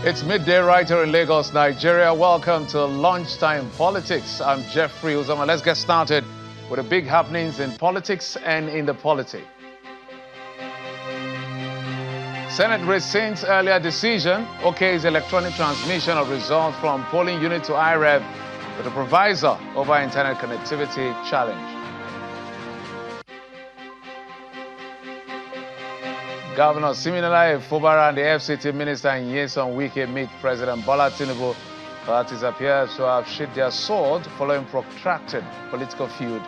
It's midday right here in Lagos, Nigeria. Welcome to Lunchtime Politics. I'm Jeffrey Uzoma. Let's get started with the big happenings in politics and in the polity. Senate rescinds earlier decision, okays electronic transmission of results from polling unit to IREV with a provisor over internet connectivity challenge. Governor Siminalayi Fubara and the FCT Minister Nyesom Wike meet President Bola Tinubu. Parties appear to have sheathed their sword following protracted political feud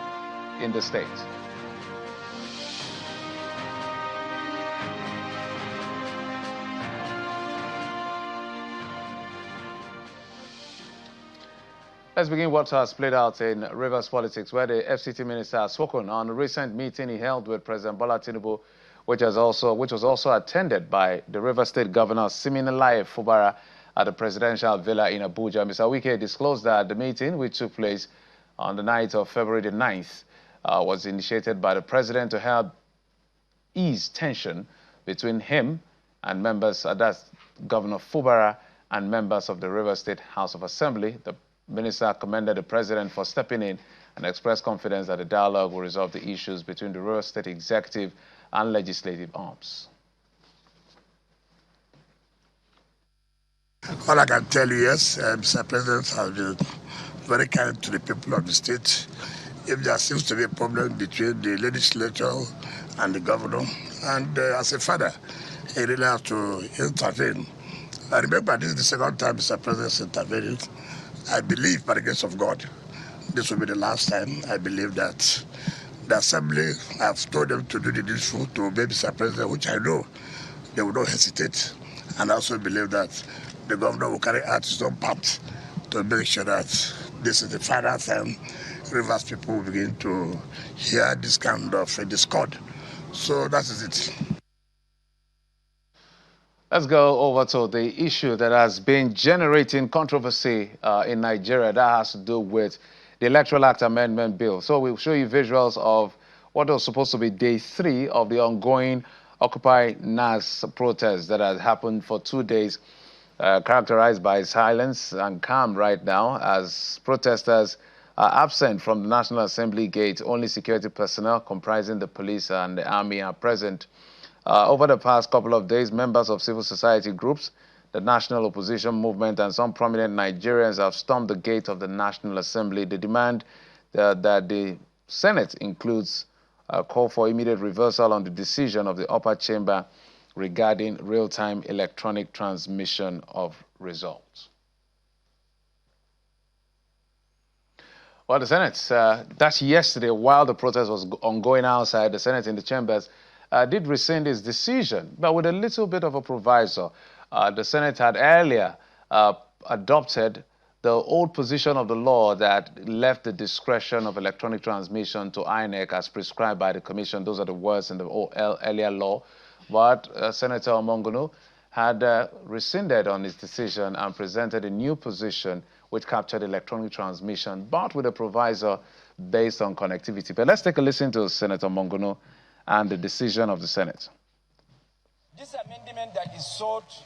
in the state. Let's begin what has played out in Rivers politics, where the FCT Minister has spoken on a recent meeting he held with President Bola Tinubu, which was also attended by the Rivers State Governor Siminalayi Fubara at the presidential villa in Abuja. Mr. Wike disclosed that the meeting, which took place on the night of February the 9th, was initiated by the president to help ease tension between him and members, that's Governor Fubara and members of the Rivers State House of Assembly. The minister commended the president for stepping in and expressed confidence that the dialogue will resolve the issues between the Rivers State executive and legislative arms. All I can tell you, yes, Mr. President has been very kind to the people of the state. If there seems to be a problem between the legislature and the governor, and as a father, he really has to intervene. I remember this is the second time Mr. President is intervening. I believe, by the grace of God, this will be the last time. I believe that the Assembly, I've told them to do the needful to obey Mr. President, which I know they will not hesitate. And I also believe that the governor will carry out his own part to make sure that this is the final time Rivers people will begin to hear this kind of discord. So that is it. Let's go over to the issue that has been generating controversy in Nigeria. That has to do with the Electoral Act Amendment Bill. So we'll show you visuals of what was supposed to be day 3 of the ongoing Occupy NASS protest that has happened for 2 days, characterized by silence and calm right now, as protesters are absent from the National Assembly gate. Only security personnel comprising the police and the army are present. Over the past couple of days, members of civil society groups, the National Opposition Movement, and some prominent Nigerians have stormed the gate of the National Assembly. They demand that the Senate includes a call for immediate reversal on the decision of the upper chamber regarding real-time electronic transmission of results. Well, the Senate, that's yesterday, while the protest was ongoing outside, the Senate in the chambers did rescind its decision, but with a little bit of a proviso. The Senate had earlier adopted the old position of the law that left the discretion of electronic transmission to INEC as prescribed by the Commission. Those are the words in the earlier law. But Senator Omongunu had rescinded on his decision and presented a new position which captured electronic transmission, but with a proviso based on connectivity. But let's take a listen to Senator Omongunu and the decision of the Senate. This amendment that is sought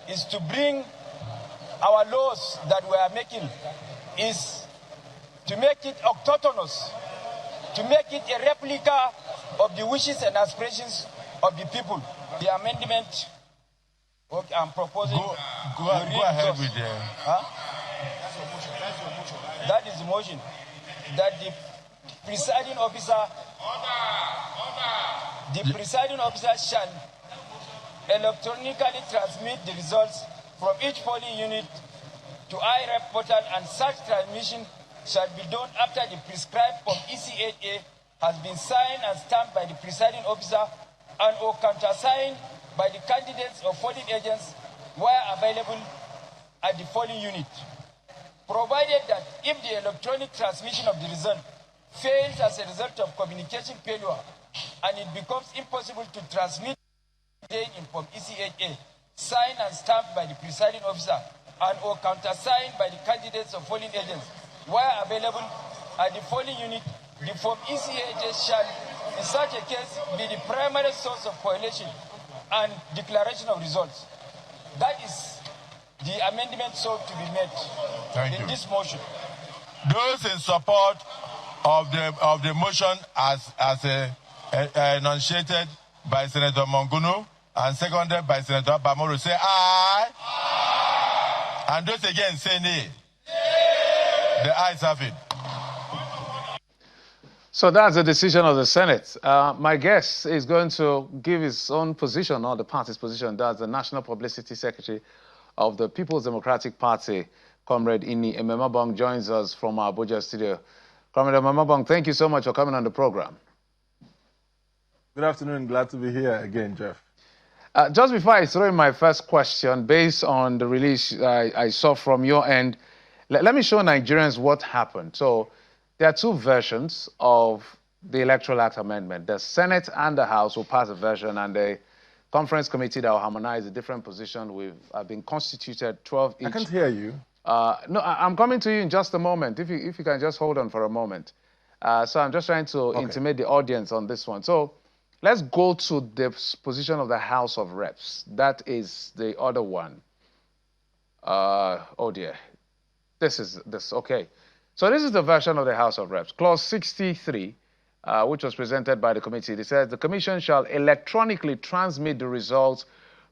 is to bring our laws that we are making, is to make it autonomous, to make it a replica of the wishes and aspirations of the people. The amendment I'm proposing... Go ahead with the... That is the motion. That the presiding officer... The presiding officer shall electronically transmit the results from each polling unit to IREV portal, and such transmission shall be done after the prescribed Form ECHA has been signed and stamped by the presiding officer and or countersigned by the candidates or polling agents where available at the polling unit. Provided that if the electronic transmission of the result fails as a result of communication failure and it becomes impossible to transmit in Form ECHA, signed and stamped by the presiding officer and or countersigned by the candidates or polling agents where available at the polling unit, the Form ECHA shall, in such a case, be the primary source of collation and declaration of results. That is the amendment sought to be made in this motion. Those in support of the motion as enunciated by Senator Mongunu and seconded by Senator Bamoro say aye. Aye. And those again say nay. The ayes have it. So that's the decision of the Senate. My guest is going to give his own position, or the party's position. That's the National Publicity Secretary of the People's Democratic Party, Comrade Ini Ememabong, joins us from our Abuja studio. Comrade Ememabong, thank you so much for coming on the program. Good afternoon. Glad to be here again, Jeff. Just before I throw in my first question, based on the release I saw from your end, let me show Nigerians what happened. So there are two versions of the Electoral Act amendment. The Senate and the House will pass a version, and the conference committee that will harmonize a different position. We've been constituted 12 each. I can't hear you. No, I'm coming to you in just a moment. If you can just hold on for a moment. So I'm just trying to intimate the audience on this one. So let's go to the position of the House of Reps. That is the other one. Oh dear. Okay. So this is the version of the House of Reps. Clause 63, which was presented by the committee. It says the commission shall electronically transmit the results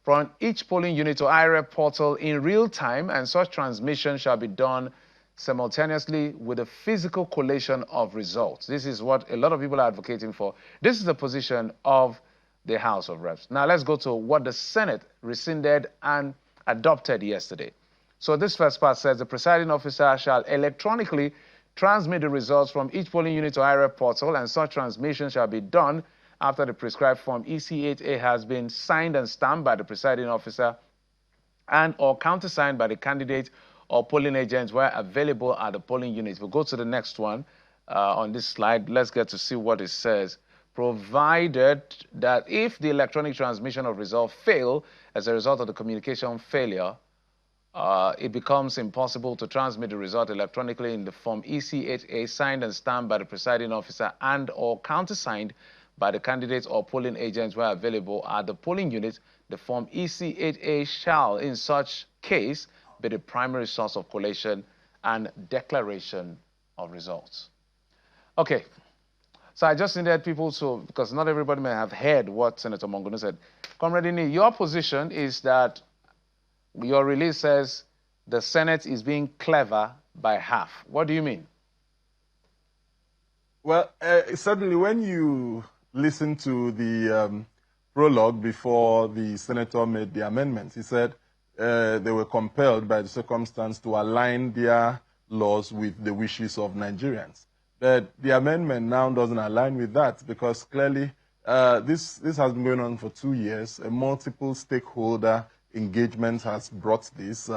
from each polling unit to IREP portal in real time, and such transmission shall be done simultaneously with a physical collation of results. This is what a lot of people are advocating for. This is the position of the House of Reps. Now let's go to what the Senate rescinded and adopted yesterday. So this first part says the presiding officer shall electronically transmit the results from each polling unit to IREP portal, and such transmission shall be done after the prescribed form EC8A has been signed and stamped by the presiding officer and or countersigned by the candidate or polling agents where available at the polling unit. We'll go to the next one on this slide. Let's get to see what it says. Provided that if the electronic transmission of results fail as a result of the communication failure, it becomes impossible to transmit the result electronically in the form EC8A signed and stamped by the presiding officer and or countersigned by the candidates or polling agents where available at the polling unit. The form EC8A shall, in such case, be the primary source of collation and declaration of results. Okay, so I just needed people to, because not everybody may have heard what Senator Mongunu said. Comrade Ini, your position is that your release says the Senate is being clever by half. What do you mean? Well, certainly when you listen to the prologue before the senator made the amendments, he said they were compelled by the circumstance to align their laws with the wishes of Nigerians. But the amendment now doesn't align with that, because clearly this has been going on for 2 years. A multiple stakeholder engagement has brought this.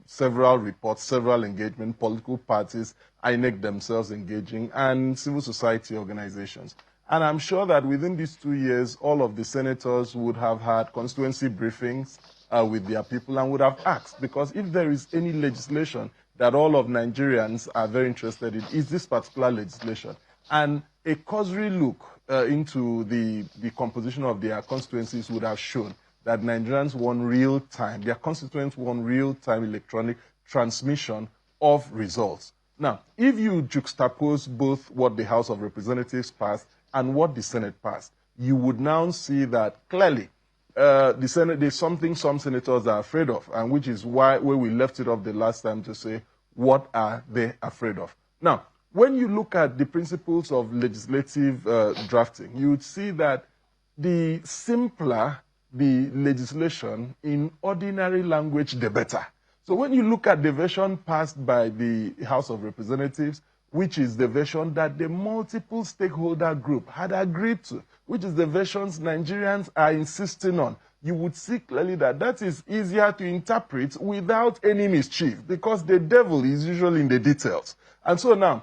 Several reports, several engagement, political parties, INEC themselves engaging, and civil society organizations. And I'm sure that within these 2 years, all of the senators would have had constituency briefings with their people and would have asked, because if there is any legislation that all of Nigerians are very interested in, is this particular legislation. And a cursory look into the composition of their constituencies would have shown that Nigerians want real-time, their constituents want real-time electronic transmission of results. Now, if you juxtapose both what the House of Representatives passed and what the Senate passed, you would now see that clearly the Senate, there's something some senators are afraid of, and which is why where we left it off the last time to say, what are they afraid of? Now, when you look at the principles of legislative drafting, you would see that the simpler the legislation in ordinary language, the better. So when you look at the version passed by the House of Representatives, which is the version that the multiple stakeholder group had agreed to, which is the versions Nigerians are insisting on, you would see clearly that that is easier to interpret without any mischief, because the devil is usually in the details. And so now,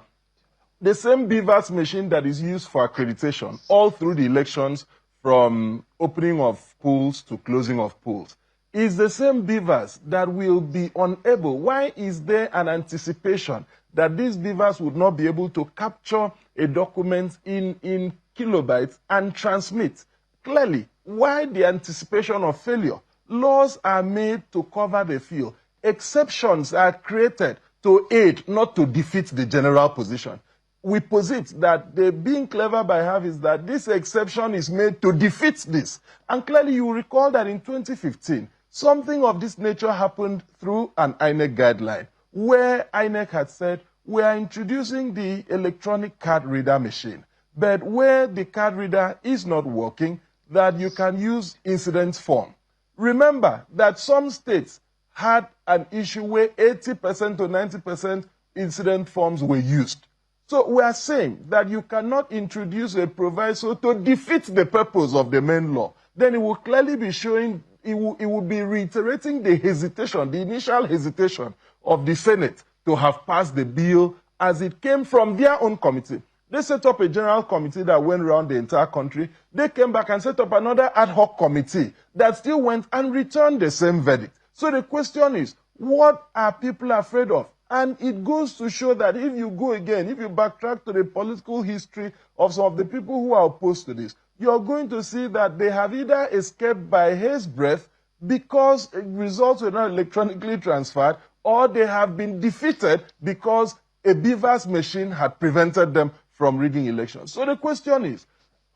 the same beavers machine that is used for accreditation all through the elections, from opening of polls to closing of polls, is the same beavers that will be unable. Why is there an anticipation that these beavers would not be able to capture a document in kilobytes and transmit? Clearly, why the anticipation of failure? Laws are made to cover the field. exceptions are created to aid, not to defeat the general position. We posit that the being clever by half is that this exception is made to defeat this. And clearly you recall that in 2015, something of this nature happened through an INEC guideline, where INEC had said, we are introducing the electronic card reader machine, but where the card reader is not working, that you can use incident form. Remember that some states had an issue where 80% to 90% incident forms were used. So we are saying that you cannot introduce a proviso to defeat the purpose of the main law. Then it will clearly be showing, it will be reiterating the hesitation, the initial hesitation of the Senate to have passed the bill as it came from their own committee. They set up a general committee that went around the entire country. They came back and set up another ad hoc committee that still went and returned the same verdict. So the question is, what are people afraid of? And it goes to show that if you go again, if you backtrack to the political history of some of the people who are opposed to this, you're going to see that they have either escaped by hair's breadth because results were not electronically transferred, or they have been defeated because a beavers machine had prevented them from rigging elections. So the question is,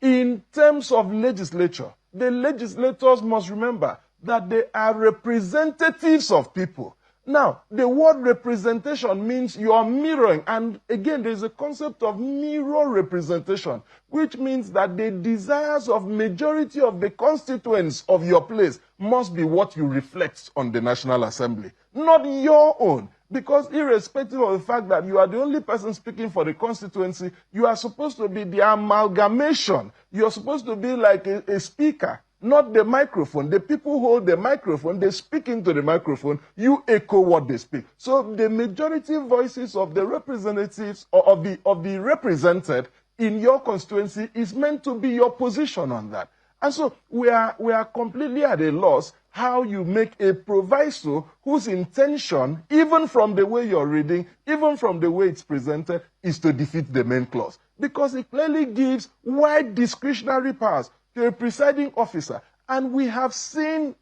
in terms of legislature, the legislators must remember that they are representatives of people. Now, the word representation means you are mirroring, and again, there's a concept of mirror representation, which means that the desires of majority of the constituents of your place must be what you reflect on the National Assembly, not your own. Because irrespective of the fact that you are the only person speaking for the constituency, you are supposed to be the amalgamation. You are supposed to be like a speaker, not the microphone. The people who hold the microphone, they speak into the microphone, you echo what they speak. So the majority voices of the representatives or of the represented in your constituency is meant to be your position on that. And so we are completely at a loss how you make a proviso whose intention, even from the way you're reading, even from the way it's presented, is to defeat the main clause. Because it clearly gives wide discretionary powers to a presiding officer. And we have seen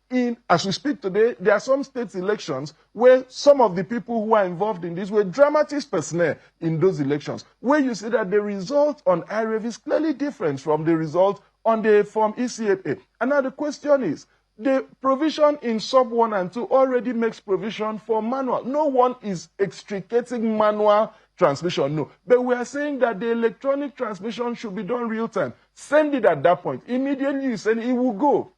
as we speak today, there are some states elections where some of the people who are involved in this were dramatis personae in those elections, where you see that the result on IREV is clearly different from the result on the Form EC8A. And now the question is, the provision in sub 1 and 2 already makes provision for manual. No one is extricating manual transmission, no. But we are saying that the electronic transmission should be done real time. Send it at that point. Immediately you send it, it will go.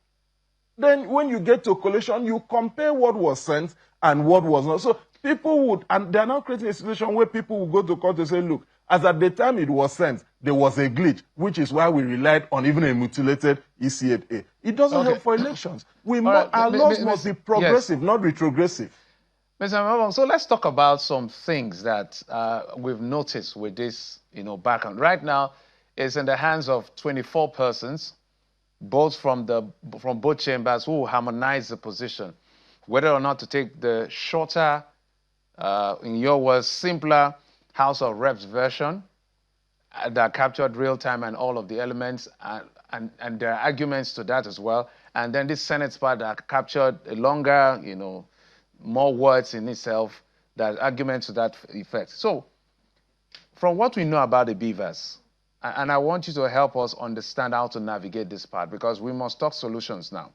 Then when you get to collation, you compare what was sent and what was not. So people would, and they're now creating a situation where people will go to court to say, look, as at the time it was sent, there was a glitch, which is why we relied on even a mutilated EC8A. It doesn't help for elections. Our laws must be progressive, not retrogressive. Mr. Mabong, so let's talk about some things that we've noticed with this, background. Right now, it's in the hands of 24 persons, both from both chambers, who will harmonize the position, whether or not to take the shorter, in your words, simpler House of Reps version that captured real time and all of the elements and there are arguments to that as well. And then this Senate part that captured a longer, more words in itself, that arguments to that effect. So from what we know about the beavers, and I want you to help us understand how to navigate this part, because we must talk solutions now.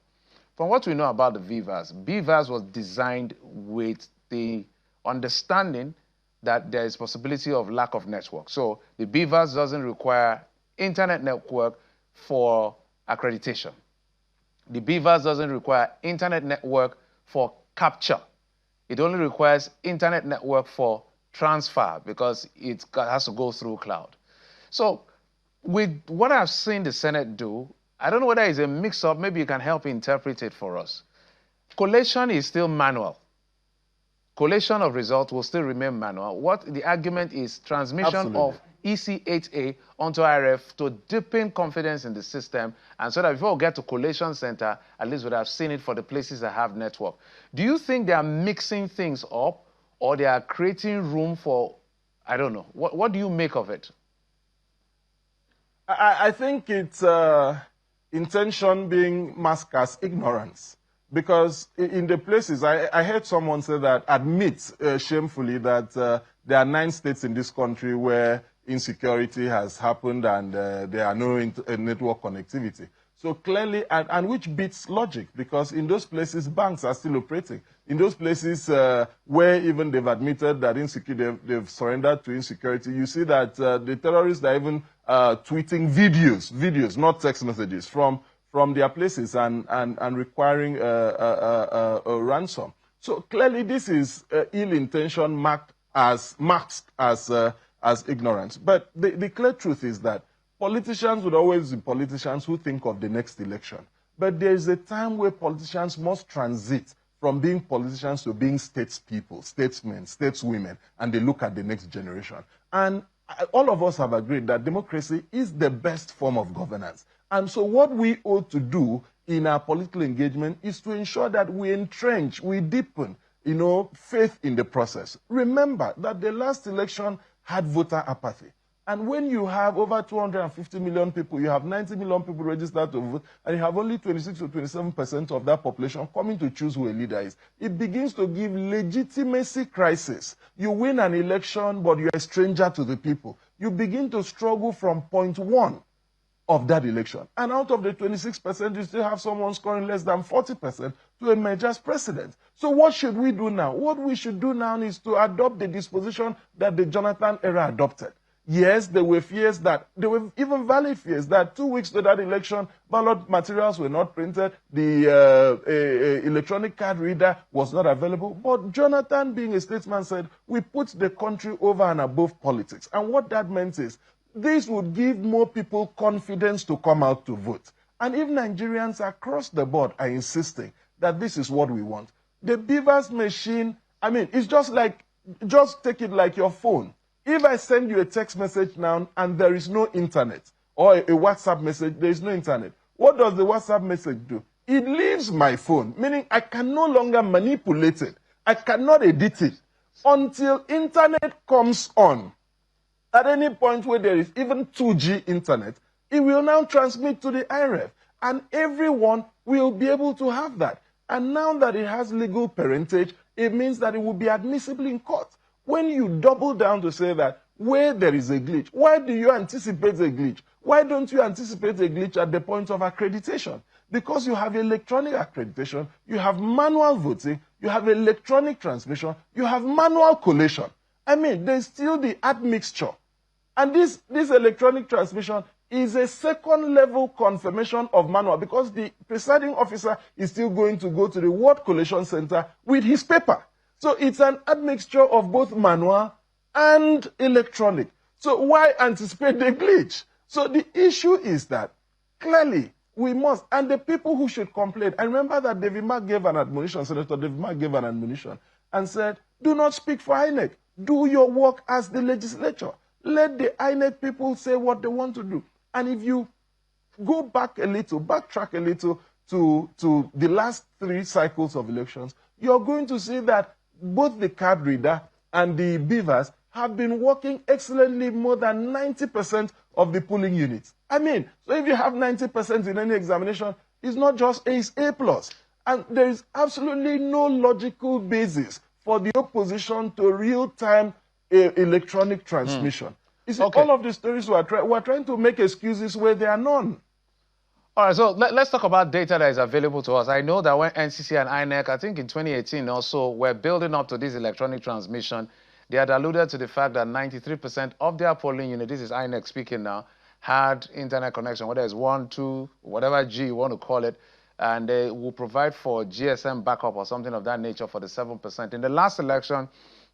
From what we know about the beavers was designed with the understanding that there is possibility of lack of network. So the beavers doesn't require internet network for accreditation. The beavers doesn't require internet network for capture. It only requires internet network for transfer because it has to go through cloud. So with what I've seen the Senate do, I don't know whether it's a mix-up, maybe you can help interpret it for us. Collation is still manual. Collation of results will still remain manual. What the argument is transmission of EC8A onto IRF to deepen confidence in the system, and so that before we get to collation center, at least we have seen it for the places that have network. Do you think they are mixing things up, or they are creating room for, I don't know, what do you make of it? I think it's intention being masked as ignorance. Because in the places, I heard someone say that, admit shamefully that there are 9 states in this country where insecurity has happened and there are no network connectivity. So clearly, and which beats logic, because in those places, banks are still operating. In those places where even they've admitted that they've surrendered to insecurity, you see that the terrorists are even tweeting videos, not text messages, from their places and requiring a ransom. So clearly, this is ill intention masked as ignorance. But the clear truth is that politicians would always be politicians who think of the next election. But there is a time where politicians must transit from being politicians to being statespeople, statesmen, stateswomen, and they look at the next generation. And all of us have agreed that democracy is the best form of governance. And so what we ought to do in our political engagement is to ensure that we entrench, we deepen, faith in the process. Remember that the last election had voter apathy. And when you have over 250 million people, you have 90 million people registered to vote, and you have only 26 to 27% of that population coming to choose who a leader is, it begins to give legitimacy crisis. You win an election, but you're a stranger to the people. You begin to struggle from point 1 of that election. And out of the 26%, you still have someone scoring less than 40% to emerge as president. So what should we do now? What we should do now is to adopt the disposition that the Jonathan era adopted. Yes, there were fears that, there were even valid fears that 2 weeks to that election, ballot materials were not printed, the electronic card reader was not available. But Jonathan, being a statesman, said, we put the country over and above politics. And what that meant is, this would give more people confidence to come out to vote. And if Nigerians across the board are insisting that this is what we want, the beavers machine, it's just take it like your phone. If I send you a text message now and there is no internet, or a WhatsApp message, there is no internet, what does the WhatsApp message do? It leaves my phone, meaning I can no longer manipulate it. I cannot edit it until internet comes on. At any point where there is even 2G internet, it will now transmit to the IREF, and everyone will be able to have that. And now that it has legal parentage, it means that it will be admissible in court. When you double down to say that where there is a glitch, why do you anticipate a glitch? Why don't you anticipate a glitch at the point of accreditation? Because you have electronic accreditation, you have manual voting, you have electronic transmission, you have manual collation. There's still the admixture. And this electronic transmission is a second level confirmation of manual, because the presiding officer is still going to go to the ward collation center with his paper. So it's an admixture of both manual and electronic. So why anticipate the glitch? So the issue is that clearly we must, and the people who should complain, I remember that David Mark gave an admonition, Senator David Mark gave an admonition and said, do not speak for INEC. Do your work as the legislature. Let the INEC people say what they want to do. And if you go back a little, backtrack a little to the last 3 cycles of elections, you're going to see that both the card reader and the beavers have been working excellently more than 90% of the polling units. So if you have 90% in any examination, it's not just A, it's A+. And there is absolutely no logical basis for the opposition to real-time electronic transmission. You see, all of the stories we're trying to make excuses where there are none. All right, so let's talk about data that is available to us. I know that when NCC and INEC, I think in 2018 also, were building up to this electronic transmission, they had alluded to the fact that 93% of their polling unit, this is INEC speaking now, had internet connection, whether it's 1, 2, whatever G you want to call it, and they will provide for GSM backup or something of that nature for the 7%. In the last election,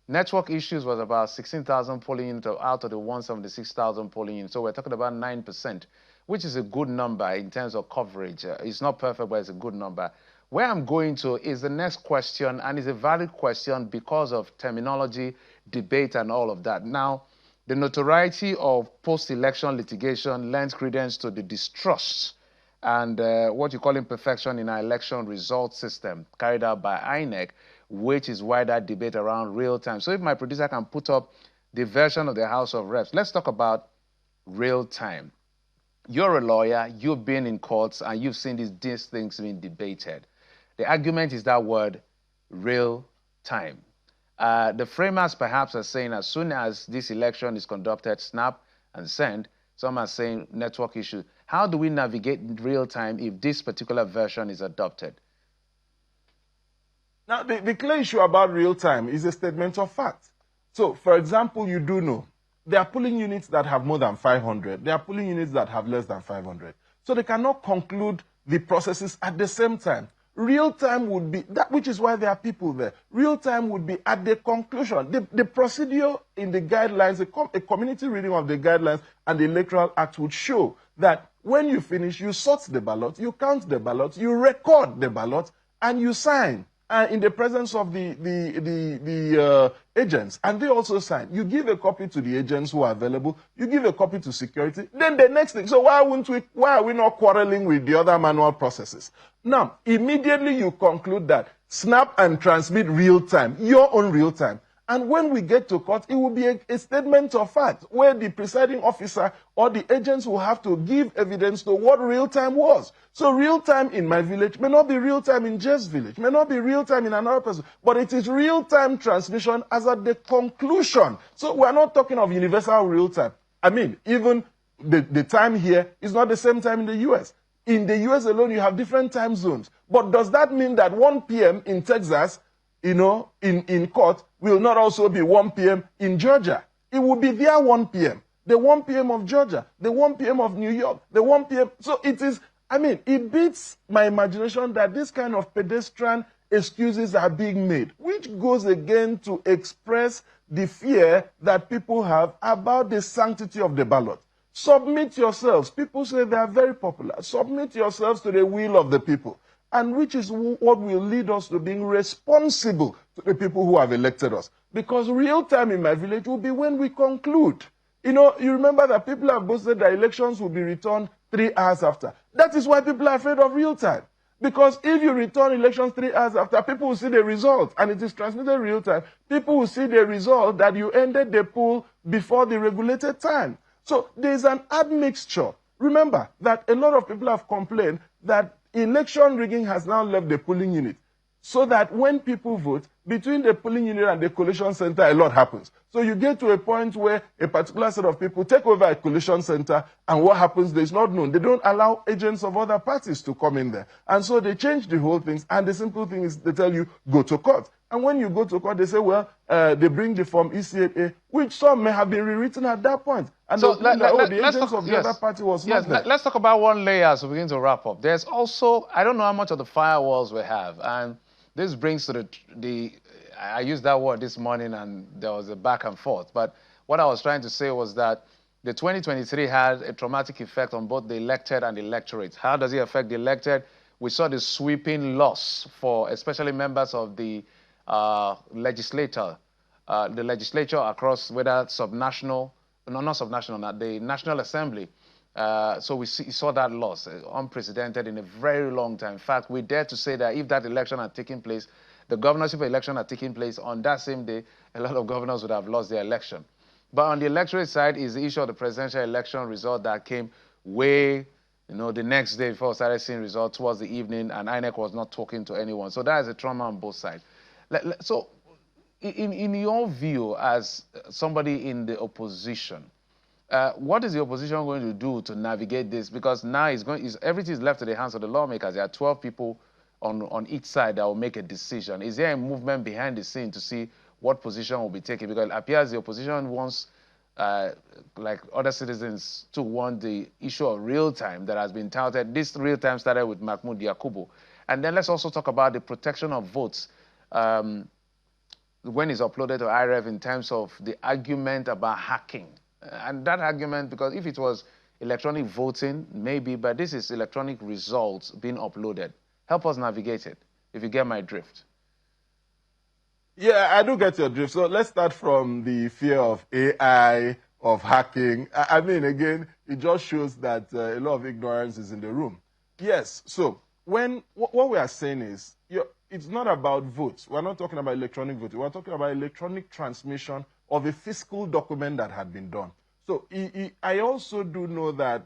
network issues was about 16,000 polling units out of the 176,000 polling units. So we're talking about 9%, which is a good number in terms of coverage. It's not perfect, but it's a good number. Where I'm going to is the next question, and it's a valid question because of terminology, debate, and all of that. Now, the notoriety of post-election litigation lends credence to the distrust and what you call imperfection in our election results system carried out by INEC, which is why that debate around real time. So if my producer can put up the version of the House of Reps, let's talk about real time. You're a lawyer, you've been in courts, and you've seen these things being debated. The argument is that word, real time. The framers perhaps are saying as soon as this election is conducted, snap and send. Some are saying network issue. How do we navigate real time if this particular version is adopted? Now, the clear issue about real time is a statement of fact. So, for example, you do know there are polling units that have more than 500. There are polling units that have less than 500. So they cannot conclude the processes at the same time. Real time would be, that which is why there are people there. Real time would be at the conclusion. The procedure in the guidelines, a community reading of the guidelines and the Electoral Act would show that when you finish, you sort the ballot, you count the ballot, you record the ballot, and you sign. In the presence of the agents, and they also sign. You give a copy to the agents who are available. You give a copy to security. Then the next thing. So why are we not quarreling with the other manual processes? Now, immediately you conclude that snap and transmit real time, your own real time. And when we get to court, it will be a statement of fact where the presiding officer or the agents will have to give evidence to what real time was. So real time in my village may not be real time in Jeff's village, may not be real time in another person, but it is real time transmission as at the conclusion. So we're not talking of universal real time. I mean, even the time here is not the same time in the US. In the US alone, you have different time zones. But does that mean that 1 p.m. in Texas, in court, will not also be 1 p.m. in Georgia? It will be their 1 p.m. The 1 p.m. of Georgia, the 1 p.m. of New York, the 1 p.m. So it is, I mean, it beats my imagination that this kind of pedestrian excuses are being made, which goes again to express the fear that people have about the sanctity of the ballot. Submit yourselves. People say they are very popular. Submit yourselves to the will of the people. And which is what will lead us to being responsible to the people who have elected us. Because real time in my village will be when we conclude. You remember that people have boasted that elections will be returned 3 hours after. That is why people are afraid of real time. Because if you return elections 3 hours after, people will see the result, and it is transmitted real time. People will see the result that you ended the poll before the regulated time. So there is an admixture. Remember that a lot of people have complained that election rigging has now left the polling unit, so that when people vote, between the polling unit and the collation center, a lot happens. So you get to a point where a particular set of people take over a collation center, and what happens there is not known. They don't allow agents of other parties to come in there. And so they change the whole thing, and the simple thing is they tell you, go to court. And when you go to court, they say, well, they bring the form ECAA, which some may have been rewritten at that point. And so the agents of the other party was not there. Let's talk about one layer as we begin to wrap up. There's also, I don't know how much of the firewalls we have, and this brings to I used that word this morning, and there was a back and forth. But what I was trying to say was that the 2023 had a traumatic effect on both the elected and the electorate. How does it affect the elected? We saw the sweeping loss for especially members of the legislature across, whether subnational, no, not subnational, not the National Assembly. So we saw that loss, unprecedented in a very long time. In fact, we dare to say that if that election had taken place, the governorship election had taken place on that same day, a lot of governors would have lost their election. But on the electorate side is the issue of the presidential election result that came way, the next day before we started seeing results towards the evening, and INEC was not talking to anyone. So that is a trauma on both sides. So in your view, as somebody in the opposition, what is the opposition going to do to navigate this? Because now everything is left to the hands of the lawmakers. There are 12 people on each side that will make a decision. Is there a movement behind the scene to see what position will be taken? Because it appears the opposition wants, like other citizens, to want the issue of real time that has been touted. This real time started with Mahmoud Yakubu. And then let's also talk about the protection of votes when it's uploaded to IREV in terms of the argument about hacking. And that argument, because if it was electronic voting, maybe, but this is electronic results being uploaded. Help us navigate it, if you get my drift. Yeah, I do get your drift. So let's start from the fear of AI, of hacking. I mean, again, it just shows that a lot of ignorance is in the room. Yes, so what we are saying is, it's not about votes. We're not talking about electronic voting. We're talking about electronic transmission of a fiscal document that had been done. So I also do know that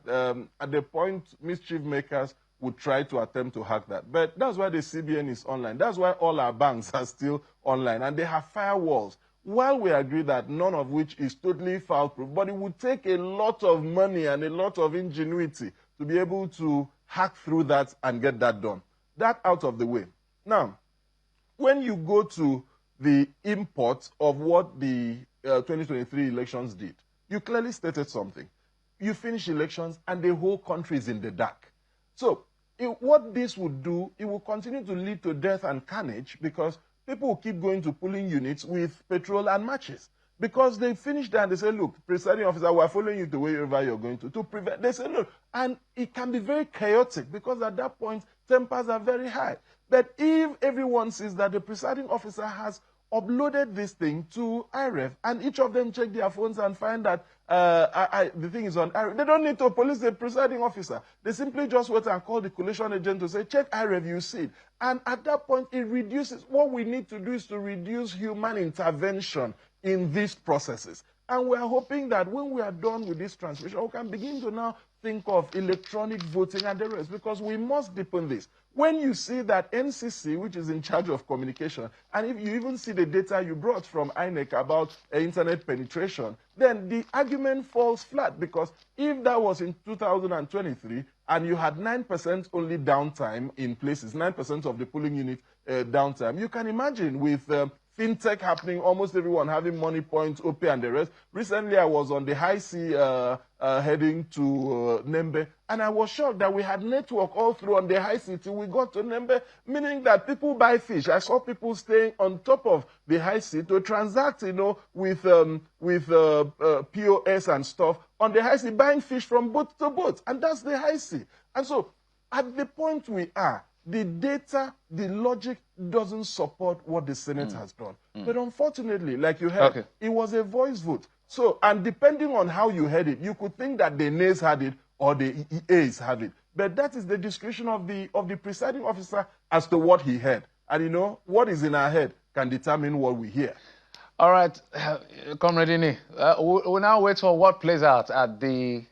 at the point mischief makers would try to attempt to hack that. But that's why the CBN is online. That's why all our banks are still online, and they have firewalls. While we agree that none of which is totally foul-proof, but it would take a lot of money and a lot of ingenuity to be able to hack through that and get that done. That out of the way. Now, when you go to the import of what the 2023 elections did, you clearly stated something. You finish elections and the whole country is in the dark. So what this would do, it will continue to lead to death and carnage because people will keep going to polling units with petrol and matches. Because they finish that and they say, look, presiding officer, we're following you to wherever you're going to prevent. They say, no. And it can be very chaotic because at that point, tempers are very high. But if everyone sees that the presiding officer has uploaded this thing to IREF, and each of them check their phones and find that the thing is on IREF, they don't need to police the presiding officer. They simply just wait and call the collation agent to say, check IREF, you see it. And at that point, it reduces. What we need to do is to reduce human intervention in these processes. And we are hoping that when we are done with this transmission, we can begin to now think of electronic voting and the rest, because we must deepen this. When you see that NCC, which is in charge of communication, and if you even see the data you brought from INEC about internet penetration, then the argument falls flat, because if that was in 2023 and you had 9% only downtime in places, 9% of the polling unit downtime, you can imagine with fintech happening, almost everyone having money points, OP and the rest. Recently, I was on the high sea heading to Nembe, and I was shocked that we had network all through on the high sea till we got to Nembe, meaning that people buy fish. I saw people staying on top of the high sea to transact, with POS and stuff on the high sea, buying fish from boat to boat, and that's the high sea. And so, at the point we are, the data, the logic doesn't support what the Senate has done. But unfortunately, like you heard, it was a voice vote. So, and depending on how you heard it, you could think that the nays had it or the A's had it. But that is the discretion of the presiding officer as to what he heard. And what is in our head can determine what we hear. All right, Comrade Ini, we'll now wait for what plays out at the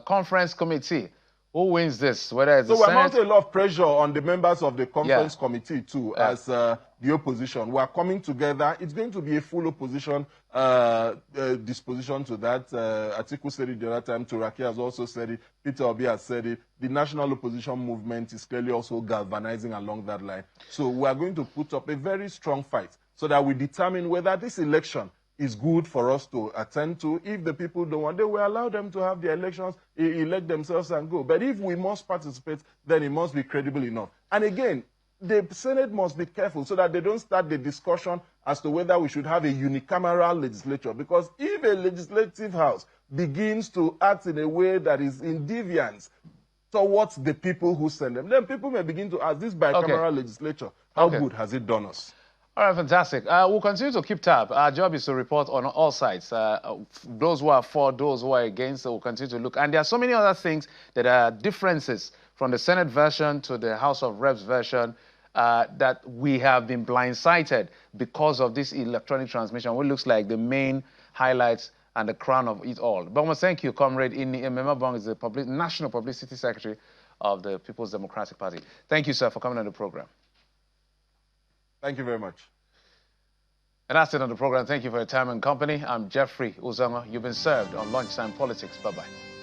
conference committee. Who wins this? Whether it's the Senate? So we're mounting a lot of pressure on the members of the conference committee too, as the opposition. We are coming together. It's going to be a full opposition disposition to that. Atiku said it the other time. Turaki has also said it. Peter Obi has said it. The national opposition movement is clearly also galvanizing along that line. So we are going to put up a very strong fight so that we determine whether this election is good for us to attend to. If the people don't want, they will allow them to have their elections, elect themselves and go. But if we must participate, then it must be credible enough. And again, the Senate must be careful so that they don't start the discussion as to whether we should have a unicameral legislature. Because if a legislative house begins to act in a way that is in deviance towards the people who send them, then people may begin to ask, this bicameral legislature, how good has it done us? All right, fantastic. We'll continue to keep tab. Our job is to report on all sides. Those who are for, those who are against, so we'll continue to look. And there are so many other things that are differences from the Senate version to the House of Reps version that we have been blindsided because of this electronic transmission, what looks like the main highlights and the crown of it all. But I want to thank you, Comrade Ini Ememabong, is the National Publicity Secretary of the People's Democratic Party. Thank you, sir, for coming on the program. Thank you very much. And that's it on the program. Thank you for your time and company. I'm Jeffrey Uzama. You've been served on Lunchtime Politics. Bye-bye.